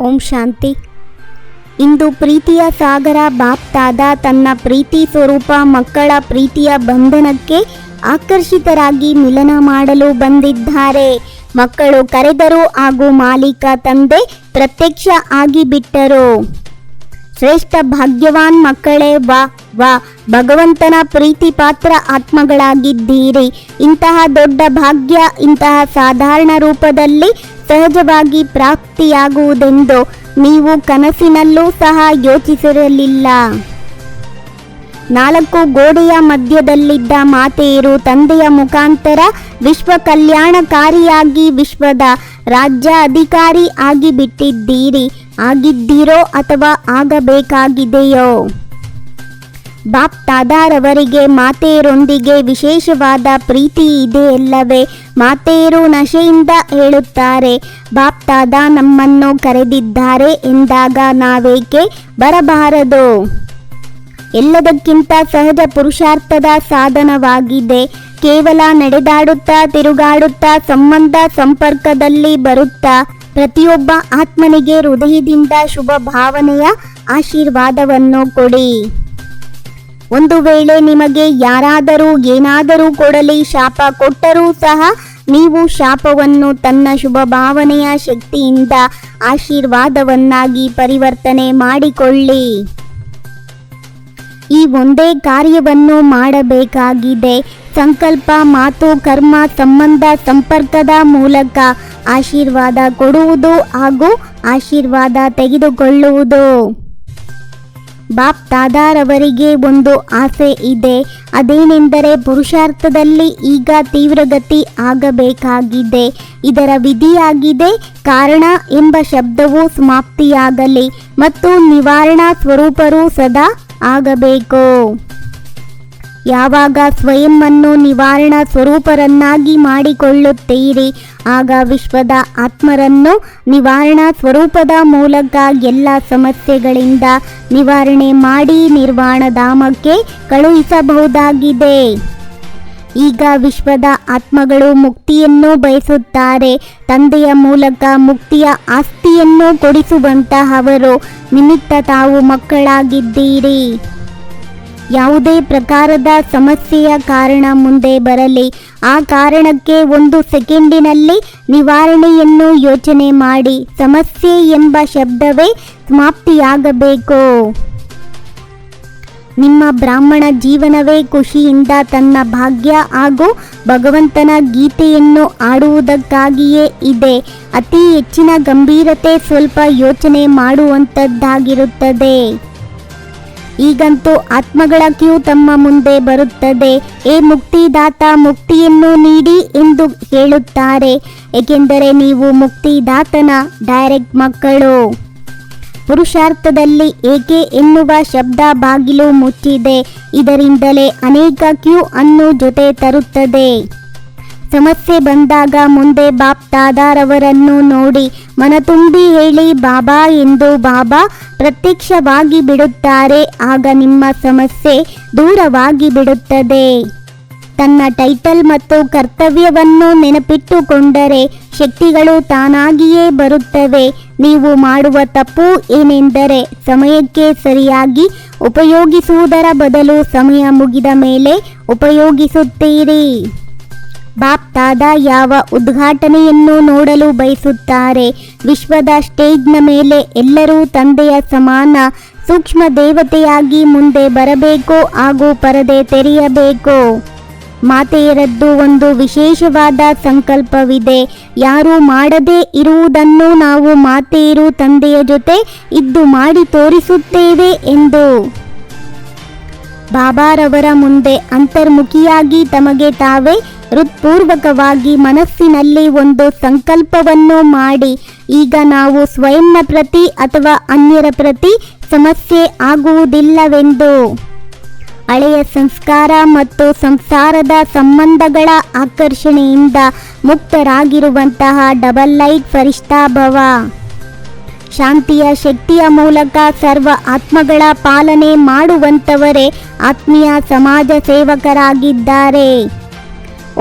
ಓಂ ಶಾಂತಿ. ಇಂದು ಪ್ರೀತಿಯ ಸಾಗರ ಬಾಪ್ತಾದ ತನ್ನ ಪ್ರೀತಿ ಸ್ವರೂಪ ಮಕ್ಕಳ ಪ್ರೀತಿಯ ಬಂಧನಕ್ಕೆ ಆಕರ್ಷಿತರಾಗಿ ಮಿಲನ ಮಾಡಲು ಬಂದಿದ್ದಾರೆ. ಮಕ್ಕಳು ಕರೆದರು ಹಾಗೂ ಮಾಲೀಕ ತಂದೆ ಪ್ರತ್ಯಕ್ಷ ಆಗಿಬಿಟ್ಟರು. ಶ್ರೇಷ್ಠ ಭಾಗ್ಯವಾನ್ ಮಕ್ಕಳೇ, ವಾ ವಾ, ಭಗವಂತನ ಪ್ರೀತಿ ಪಾತ್ರ ಆತ್ಮಗಳಾಗಿದ್ದೀರಿ. ಇಂತಹ ದೊಡ್ಡ ಭಾಗ್ಯ ಇಂತಹ ಸಾಧಾರಣ ರೂಪದಲ್ಲಿ ಸಹಜವಾಗಿ ಪ್ರಾಪ್ತಿಯಾಗುವುದೆಂದು ನೀವು ಕನಸಿನಲ್ಲೂ ಸಹ ಯೋಚಿಸಿರಲಿಲ್ಲ. 4 ಗೋಡೆಯ ಮಧ್ಯದಲ್ಲಿದ್ದ ಮಾತೆಯರು ತಂದೆಯ ಮುಖಾಂತರ ವಿಶ್ವ ಕಲ್ಯಾಣಕಾರಿಯಾಗಿ ವಿಶ್ವದ ರಾಜ್ಯ ಅಧಿಕಾರಿ ಆಗಿಬಿಟ್ಟಿದ್ದೀರಿ. ಆಗಿದ್ದೀರೋ ಅಥವಾ ಆಗಬೇಕಾಗಿದೆಯೋ? ಬಾಪ್ತಾದಾರವರಿಗೆ ಮಾತೆಯರೊಂದಿಗೆ ವಿಶೇಷವಾದ ಪ್ರೀತಿ ಇದೆಯಲ್ಲವೇ? ಮಾತೆಯರು ನಶೆಯಿಂದ ಹೇಳುತ್ತಾರೆ, ಬಾಪ್ತಾದ ನಮ್ಮನ್ನು ಕರೆದಿದ್ದಾರೆ ಎಂದಾಗ ನಾವೇಕೆ ಬರಬಾರದು? ಎಲ್ಲದಕ್ಕಿಂತ ಸಹಜ ಪುರುಷಾರ್ಥದ ಸಾಧನವಾಗಿದೆ. ಕೇವಲ ನಡೆದಾಡುತ್ತಾ ತಿರುಗಾಡುತ್ತಾ ಸಂಬಂಧ ಸಂಪರ್ಕದಲ್ಲಿ ಬರುತ್ತಾ ಪ್ರತಿಯೊಬ್ಬ ಆತ್ಮನಿಗೆ ಹೃದಯದಿಂದ ಶುಭ ಭಾವನೆಯ ಆಶೀರ್ವಾದವನ್ನು ಕೊಡಿ. ಒಂದು ವೇಳೆ ನಿಮಗೆ ಯಾರಾದರೂ ಏನಾದರೂ ಕೊಡಲಿ, ಶಾಪ ಕೊಟ್ಟರೂ ಸಹ ನೀವು ಶಾಪವನ್ನು ತನ್ನ ಶುಭ ಭಾವನೆಯ ಶಕ್ತಿಯಿಂದ ಆಶೀರ್ವಾದವನ್ನಾಗಿ ಪರಿವರ್ತನೆ ಮಾಡಿಕೊಳ್ಳಿ. ಈ ಒಂದೇ ಕಾರ್ಯವನ್ನು ಮಾಡಬೇಕಾಗಿದೆ. ಸಂಕಲ್ಪ, ಮಾತು, ಕರ್ಮ, ಸಂಬಂಧ ಸಂಪರ್ಕದ ಮೂಲಕ ಆಶೀರ್ವಾದ ಕೊಡುವುದು ಹಾಗೂ ಆಶೀರ್ವಾದ ತೆಗೆದುಕೊಳ್ಳುವುದು. ಬಾಪ್ತಾದಾರವರಿಗೆ ಒಂದು ಆಸೆ ಇದೆ. ಅದೇನೆಂದರೆ ಪುರುಷಾರ್ಥದಲ್ಲಿ ಈಗ ತೀವ್ರಗತಿ ಆಗಬೇಕಾಗಿದೆ. ಇದರ ವಿಧಿಯಾಗಿದೆ. ಕಾರಣ ಎಂಬ ಶಬ್ದವು ಸಮಾಪ್ತಿಯಾಗಲಿ ಮತ್ತು ನಿವಾರಣಾ ಸ್ವರೂಪರು ಸದಾ ಆಗಬೇಕು. ಯಾವಾಗ ಸ್ವಯಂವನ್ನು ನಿವಾರಣಾ ಸ್ವರೂಪರನ್ನಾಗಿ ಮಾಡಿಕೊಳ್ಳುತ್ತೀರಿ, ಆಗ ವಿಶ್ವದ ಆತ್ಮರನ್ನು ನಿವಾರಣಾ ಸ್ವರೂಪದ ಮೂಲಕ ಎಲ್ಲ ಸಮಸ್ಯೆಗಳಿಂದ ನಿವಾರಣೆ ಮಾಡಿ ನಿರ್ವಾಣಧಾಮಕ್ಕೆ ಕಳುಹಿಸಬಹುದಾಗಿದೆ. ಈಗ ವಿಶ್ವದ ಆತ್ಮಗಳು ಮುಕ್ತಿಯನ್ನು ಬಯಸುತ್ತಾರೆ. ತಂದೆಯ ಮೂಲಕ ಮುಕ್ತಿಯ ಆಸ್ತಿಯನ್ನು ಕೊಡಿಸುವಂತಹವರು ನಿಮಿತ್ತ ತಾವು ಮಕ್ಕಳಾಗಿದ್ದೀರಿ. ಯಾವುದೇ ಪ್ರಕಾರದ ಸಮಸ್ಯೆಯ ಕಾರಣ ಮುಂದೆ ಬರಲಿ, ಆ ಕಾರಣಕ್ಕೆ 1 ಸೆಕೆಂಡಿನಲ್ಲಿ ನಿವಾರಣೆಯನ್ನು ಯೋಚನೆ ಮಾಡಿ. ಸಮಸ್ಯೆ ಎಂಬ ಶಬ್ದವೇ ಸಮಾಪ್ತಿಯಾಗಬೇಕು. ನಿಮ್ಮ ಬ್ರಾಹ್ಮಣ ಜೀವನವೇ ಖುಷಿಯಿಂದ ತನ್ನ ಭಾಗ್ಯ ಹಾಗೂ ಭಗವಂತನ ಗೀತೆಯನ್ನು ಆಡುವುದಕ್ಕಾಗಿಯೇ ಇದೆ. ಅತಿ ಹೆಚ್ಚಿನ ಗಂಭೀರತೆ ಸ್ವಲ್ಪ ಯೋಚನೆ ಮಾಡುವಂಥದ್ದಾಗಿರುತ್ತದೆ. ಈಗಂತೂ ಆತ್ಮಗಳ ಕ್ಯೂ ತಮ್ಮ ಮುಂದೆ ಬರುತ್ತದೆ. ಏ ಮುಕ್ತಿದಾತ, ಮುಕ್ತಿಯನ್ನು ನೀಡಿ ಎಂದು ಹೇಳುತ್ತಾರೆ. ಏಕೆಂದರೆ ನೀವು ಮುಕ್ತಿದಾತನ ಡೈರೆಕ್ಟ್ ಮಕ್ಕಳು. ಪುರುಷಾರ್ಥದಲ್ಲಿ ಏಕೆ ಎನ್ನುವ ಶಬ್ದ ಬಾಗಿಲು ಮುಚ್ಚಿದೆ. ಇದರಿಂದಲೇ ಅನೇಕ ಕ್ಯೂ ಅನ್ನು ಜೊತೆ ತರುತ್ತದೆ. ಸಮಸ್ಯೆ ಬಂದಾಗ ಮುಂದೆ ಬಾಪ್ತಾದಾರವರನ್ನು ನೋಡಿ ಮನತುಂಬಿ ಹೇಳಿ ಬಾಬಾ ಎಂದು. ಬಾಬಾ ಪ್ರತ್ಯಕ್ಷವಾಗಿ ಬಿಡುತ್ತಾರೆ. ಆಗ ನಿಮ್ಮ ಸಮಸ್ಯೆ ದೂರವಾಗಿ ಬಿಡುತ್ತದೆ. ತನ್ನ ಟೈಟಲ್ ಮತ್ತು ಕರ್ತವ್ಯವನ್ನು ನೆನಪಿಟ್ಟುಕೊಂಡರೆ ಶಕ್ತಿಗಳು ತಾನಾಗಿಯೇ ಬರುತ್ತವೆ. ನೀವು ಮಾಡುವ ತಪ್ಪು ಏನೆಂದರೆ ಸಮಯಕ್ಕೆ ಸರಿಯಾಗಿ ಉಪಯೋಗಿಸುವುದರ ಬದಲು ಸಮಯ ಮುಗಿದ ಮೇಲೆ ಉಪಯೋಗಿಸುತ್ತೀರಿ. ಬಾಪ್ತಾದ ಯಾವ ಉದ್ಘಾಟನೆಯನ್ನು ನೋಡಲು ಬಯಸುತ್ತಾರೆ? ವಿಶ್ವದ ಸ್ಟೇಜ್ನ ಮೇಲೆ ಎಲ್ಲರೂ ತಂದೆಯ ಸಮಾನ ಸೂಕ್ಷ್ಮ ದೇವತೆಯಾಗಿ ಮುಂದೆ ಬರಬೇಕು ಹಾಗೂ ಪರದೆ ತೆರೆಯಬೇಕು. ಮಾತೆಯರದ್ದು ಒಂದು ವಿಶೇಷವಾದ ಸಂಕಲ್ಪವಿದೆ. ಯಾರು ಮಾಡದೇ ಇರುವುದನ್ನು ನಾವು ಮಾತೆಯರು ತಂದೆಯ ಜೊತೆ ಇದ್ದು ಮಾಡಿ ತೋರಿಸುತ್ತೇವೆ ಎಂದು. ಬಾಬಾರವರ ಮುಂದೆ ಅಂತರ್ಮುಖಿಯಾಗಿ ತಮಗೆ ತಾವೇ ಹೃತ್ಪೂರ್ವಕವಾಗಿ ಮನಸ್ಸಿನಲ್ಲಿ ಒಂದು ಸಂಕಲ್ಪವನ್ನು ಮಾಡಿ, ಈಗ ನಾವು ಸ್ವಯಂನ ಪ್ರತಿ ಅಥವಾ ಅನ್ಯರ ಪ್ರತಿ ಸಮಸ್ಯೆ ಆಗುವುದಿಲ್ಲವೆಂದು. ಹಳೆಯ ಸಂಸ್ಕಾರ ಮತ್ತು ಸಂಸಾರದ ಸಂಬಂಧಗಳ ಆಕರ್ಷಣೆಯಿಂದ ಮುಕ್ತರಾಗಿರುವಂತಹ ಡಬಲ್ ಲೈಟ್ ಫರಿಷ್ಠಾ ಭವ. ಶಾಂತಿಯ ಶಕ್ತಿಯ ಮೂಲಕ ಸರ್ವ ಆತ್ಮಗಳ ಪಾಲನೆ ಮಾಡುವಂತವರೇ ಆತ್ಮೀಯ ಸಮಾಜ ಸೇವಕರಾಗಿದ್ದಾರೆ.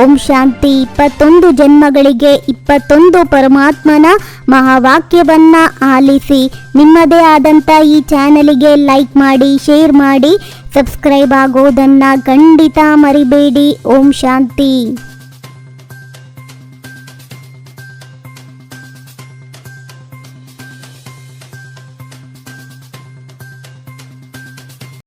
ಓಂ ಶಾಂತಿ. 21 ಜನ್ಮಗಳಿಗೆ 21 ಪರಮಾತ್ಮನ ಮಹಾವಾಕ್ಯವನ್ನ ಆಲಿಸಿ ನಿಮ್ಮದೇ ಆದಂಥ ಈ ಚಾನಲಿಗೆ ಲೈಕ್ ಮಾಡಿ, ಶೇರ್ ಮಾಡಿ, ಸಬ್ಸ್ಕ್ರೈಬ್ ಆಗೋದನ್ನು ಖಂಡಿತ ಮರಿಬೇಡಿ. ಓಂ ಶಾಂತಿ.